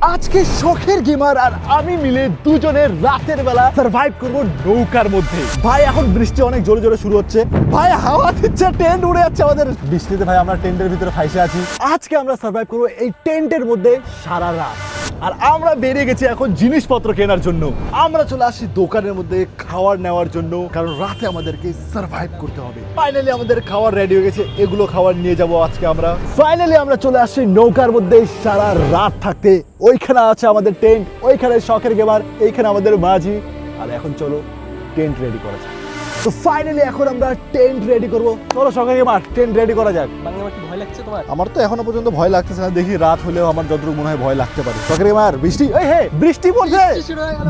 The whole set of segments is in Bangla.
আজকে শখের গেমার আর আমি মিলে দুজনের রাতের বেলা সার্ভাইভ করব নৌকার মধ্যে। ভাই এখন বৃষ্টি অনেক জোরে জোরে শুরু হচ্ছে, ভাই হাওয়া দিচ্ছে, টেন্ট উড়ে যাচ্ছে আমাদের বৃষ্টিতে। ভাই আমরা টেন্টের ভিতরে ফাইসে আছি। আজকে আমরা সার্ভাইভ করব এই টেন্টের মধ্যে সারা রাত। আর আমরা বেরিয়ে গেছি এখন জিনিসপত্র কেনার জন্য। আমরা চলে আসি দোকানের মধ্যে খাবার নেওয়ার জন্য, কারণ রাতে আমাদেরকে সার্ভাইভ করতে হবে। ফাইনালি আমাদের খাবার রেডি হয়ে গেছে, এগুলো খাবার নিয়ে যাব আজকে আমরা। ফাইনালি আমরা চলে আসছি নৌকার মধ্যে সারা রাত থাকতে। ওইখানে আছে আমাদের টেন্ট, ওইখানে শখের গেমার, এইখানে আমাদের মাঝি। আর এখন চলো টেন্ট রেডি করা যাক। তো ফাইনালি এখন আমরা টেন্ট রেডি করব। চলো শখের গেমার টেন্ট রেডি করা যাক। আমার কি ভয় লাগছে তোমার? আমার তো এখনো পর্যন্ত ভয় লাগতেছে না, দেখি রাত হলেও আমার যতটুকু মনে হয় ভয় লাগতে পারে। শখের গেমার বৃষ্টি, এই হে বৃষ্টি পড়ছে,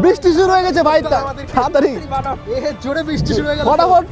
বৃষ্টি শুরু হয়ে গেছে ভাই, তাড়াতাড়ি জোরে বৃষ্টি শুরু হয়ে গেল।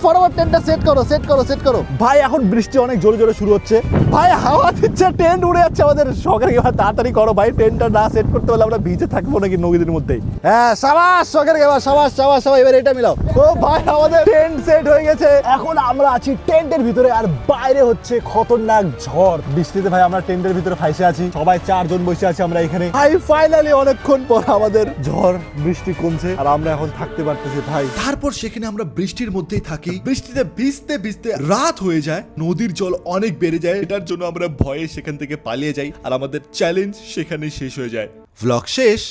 ফটাফট টেন্টটা সেট করো। ভাই এখন বৃষ্টি অনেক জোরে জোরে শুরু হচ্ছে, ভাই হাওয়া দিচ্ছে, টেন্ট উড়ে যাচ্ছে আমাদের। শখের গেমার তাড়াতাড়ি করো ভাই, টেন্টটা না সেট করতে পারলে আমরা ভিজে থাকবো নাকি নদীর মধ্যেই। হ্যাঁ সাবাস শখের গেমার, সাবাস। এবার এটা মিলাও। ও ভাই আমাদের টেন্ট সেট হয়ে গেছে। এখন আমরা আছি টেন্টের ভিতরে আর বাইরে হচ্ছে খতরনাক ঝড়। বৃষ্টিতে ভাই আমরা টেন্টের ভিতরে ফাইসে আছি, সবাই 4 জন বসে আছি আমরা এখানে। ভাই ফাইনালি অনেকক্ষণ পর আমাদের ঝড় বৃষ্টি কমছে আর আমরা এখন থাকতে পারতেছি ভাই। তারপর সেখানে আমরা বৃষ্টির মধ্যেই থাকি। বৃষ্টিতে ভিজতে ভিজতে রাত হয়ে যায়, নদীর জল অনেক বেড়ে যায়। এটার জন্য আমরা ভয়ে সেখান থেকে পালিয়ে যাই আর আমাদের চ্যালেঞ্জ সেখানেই শেষ হয়ে যায়। ভ্লগ শেষ।